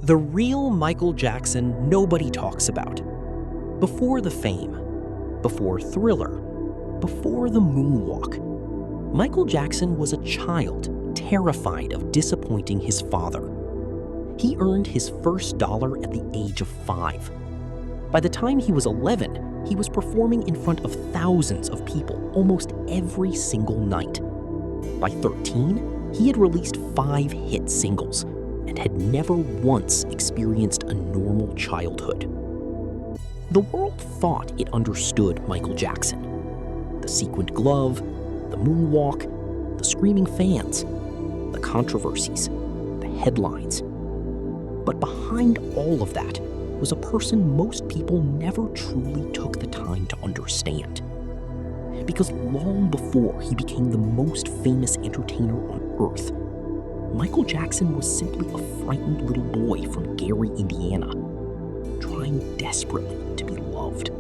The real Michael Jackson nobody talks about. Before the fame, before Thriller, before the moonwalk, Michael Jackson was a child terrified of disappointing his father. He earned his first dollar at the age of 5. By the time he was 11, he was performing in front of thousands of people almost every single night. By 13, he had released 5 hit singles and had never once experienced a normal childhood. The world thought it understood Michael Jackson. The sequined glove, the moonwalk, the screaming fans, the controversies, the headlines. But behind all of that was a person most people never truly took the time to understand. Because long before he became the most famous entertainer on earth, Michael Jackson was simply a frightened little boy from Gary, Indiana, trying desperately to be loved.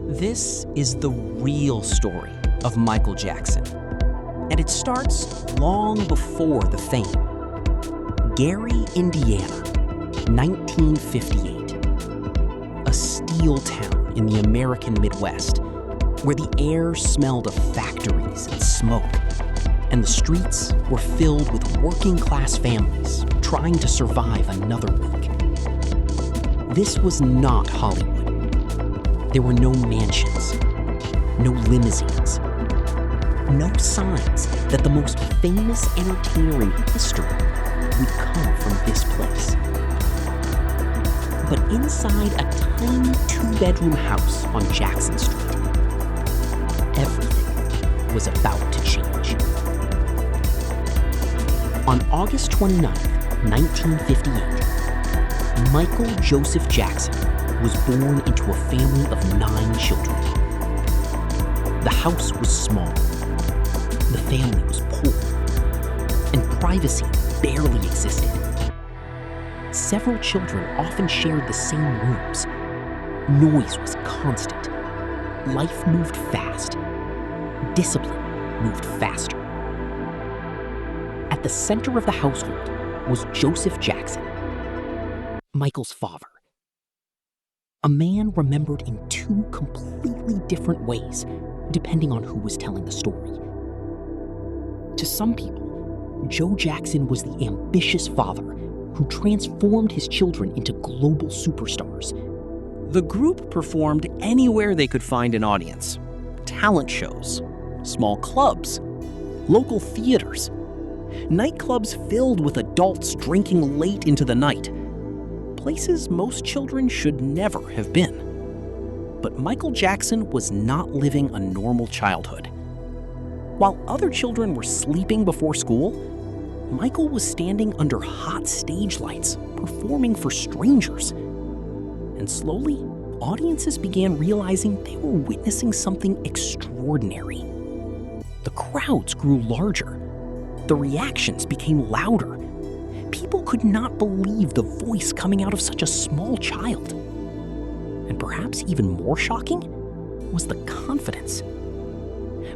This is the real story of Michael Jackson, and it starts long before the fame. Gary, Indiana, 1958. A steel town in the American Midwest, where the air smelled of factories and smoke, and the streets were filled with working-class families trying to survive another week. This was not Hollywood. There were no mansions, no limousines, no signs that the most famous entertainer in history would come from this place. But inside a tiny 2-bedroom house on Jackson Street, everything was about to change. On August 29, 1958, Michael Joseph Jackson was born into a family of 9 children. The house was small, the family was poor, and privacy barely existed. Several children often shared the same rooms. Noise was constant. Life moved fast. Discipline moved faster. At the center of the household was Joseph Jackson, Michael's father. A man remembered in 2 completely different ways, depending on who was telling the story. To some people, Joe Jackson was the ambitious father who transformed his children into global superstars. The group performed anywhere they could find an audience. Talent shows, small clubs, local theaters, nightclubs filled with adults drinking late into the night. Places most children should never have been. But Michael Jackson was not living a normal childhood. While other children were sleeping before school, Michael was standing under hot stage lights, performing for strangers. And slowly, audiences began realizing they were witnessing something extraordinary. The crowds grew larger. The reactions became louder. People could not believe the voice coming out of such a small child. And perhaps even more shocking was the confidence.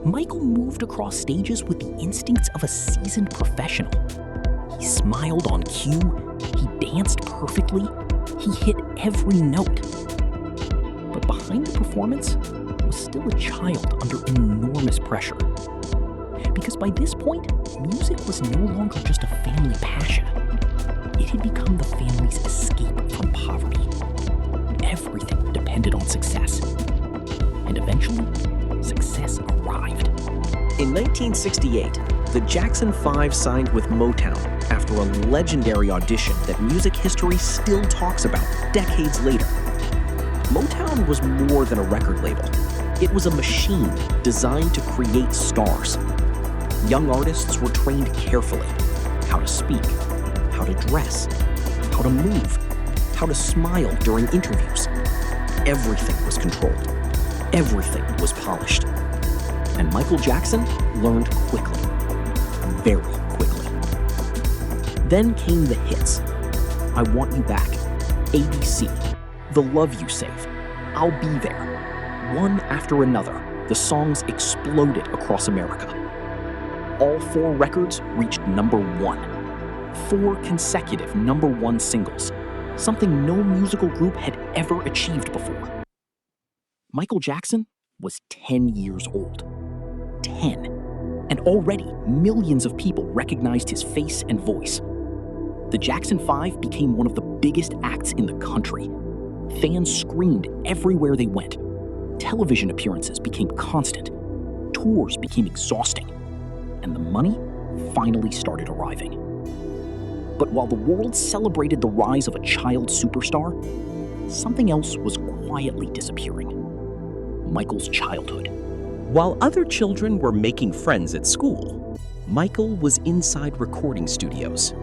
Michael moved across stages with the instincts of a seasoned professional. He smiled on cue, he danced perfectly, he hit every note. But behind the performance was still a child under enormous pressure. Because by this point, music was no longer just a family passion. It had become the family's escape from poverty. Everything depended on success. And eventually, success arrived. In 1968, the Jackson 5 signed with Motown after a legendary audition that music history still talks about decades later. Motown was more than a record label. It was a machine designed to create stars. Young artists were trained carefully: how to speak, how to dress, how to move, how to smile during interviews. Everything was controlled. Everything was polished. And Michael Jackson learned quickly, very quickly. Then came the hits: I Want You Back, ABC, The Love You Save, I'll Be There. One after another, the songs exploded across America. All 4 records reached #1. 4 consecutive #1 singles, something no musical group had ever achieved before. Michael Jackson was 10 years old. 10. And already millions of people recognized his face and voice. The Jackson 5 became one of the biggest acts in the country. Fans screamed everywhere they went. Television appearances became constant. Tours became exhausting. And the money finally started arriving. But while the world celebrated the rise of a child superstar, something else was quietly disappearing. Michael's childhood. While other children were making friends at school, Michael was inside recording studios.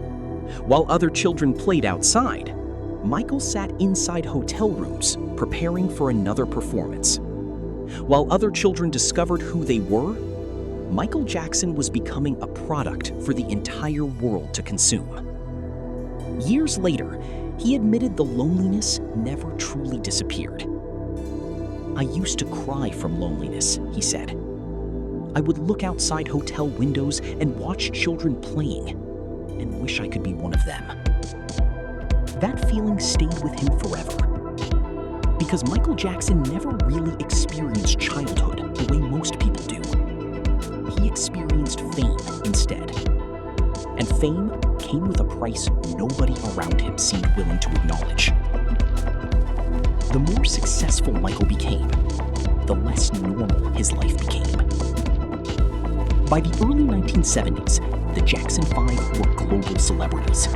While other children played outside, Michael sat inside hotel rooms preparing for another performance. While other children discovered who they were, Michael Jackson was becoming a product for the entire world to consume. Years later, he admitted the loneliness never truly disappeared. "I used to cry from loneliness," he said. "I would look outside hotel windows and watch children playing and wish I could be one of them." That feeling stayed with him forever. Because Michael Jackson never really experienced childhood the way most people do. He experienced fame instead. And fame came with a price nobody around him seemed willing to acknowledge. The more successful Michael became, the less normal his life became. By the early 1970s, the Jackson 5 were global celebrities.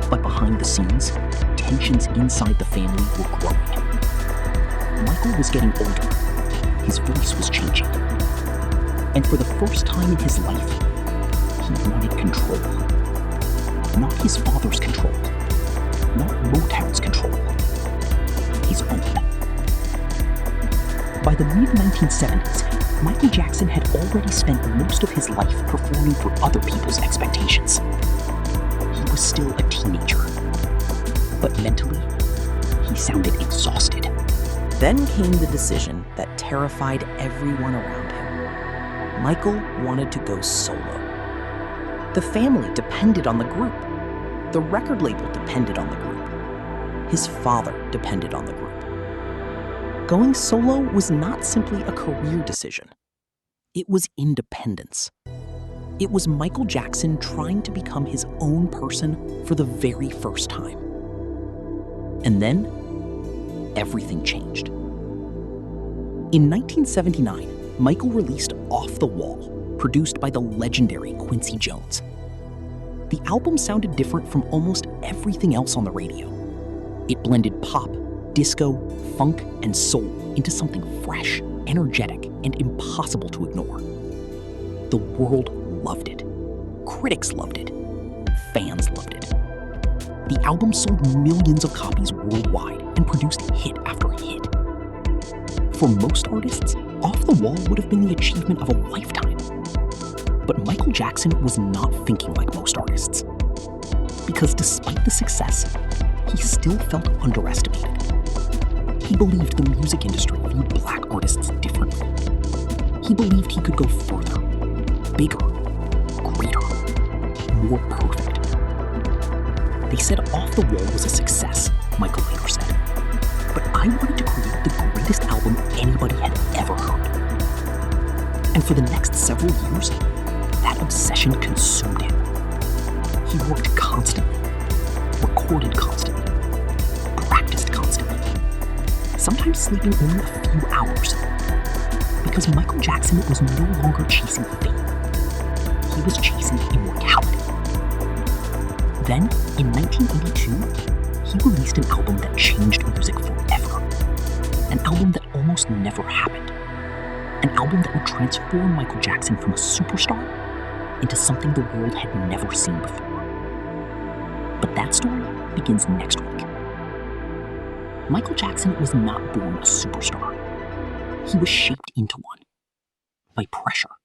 But behind the scenes, tensions inside the family were growing. Michael was getting older. His voice was changing. And for the first time in his life, he wanted control. Not his father's control. Not Motown's control. His own. By the mid-1970s, Michael Jackson had already spent most of his life performing for other people's expectations. He was still a teenager. But mentally, he sounded exhausted. Then came the decision that terrified everyone around him. Michael wanted to go solo. The family depended on the group. The record label depended on the group. His father depended on the group. Going solo was not simply a career decision. It was independence. It was Michael Jackson trying to become his own person for the very first time. And then, everything changed. In 1979, Michael released Off the Wall, produced by the legendary Quincy Jones. The album sounded different from almost everything else on the radio. It blended pop, disco, funk, and soul into something fresh, energetic, and impossible to ignore. The world loved it. Critics loved it. Fans loved it. The album sold millions of copies worldwide and produced hit after hit. For most artists, Off the Wall would have been the achievement of a lifetime. But Michael Jackson was not thinking like most artists. Because despite the success, he still felt underestimated. He believed the music industry viewed black artists differently. He believed he could go further, bigger, greater, more perfect. They said Off the Wall was a success, Michael later said. But I wanted to create the greatest album anybody had ever heard. And for the next several years, that obsession consumed him. He worked constantly, recorded constantly, practiced constantly, sometimes sleeping only a few hours. Because Michael Jackson was no longer chasing fame. He was chasing immortality. Then, in 1982, he released an album that changed music forever. An album that almost never happened. An album that would transform Michael Jackson from a superstar into something the world had never seen before. But that story begins next week. Michael Jackson was not born a superstar. He was shaped into one by pressure.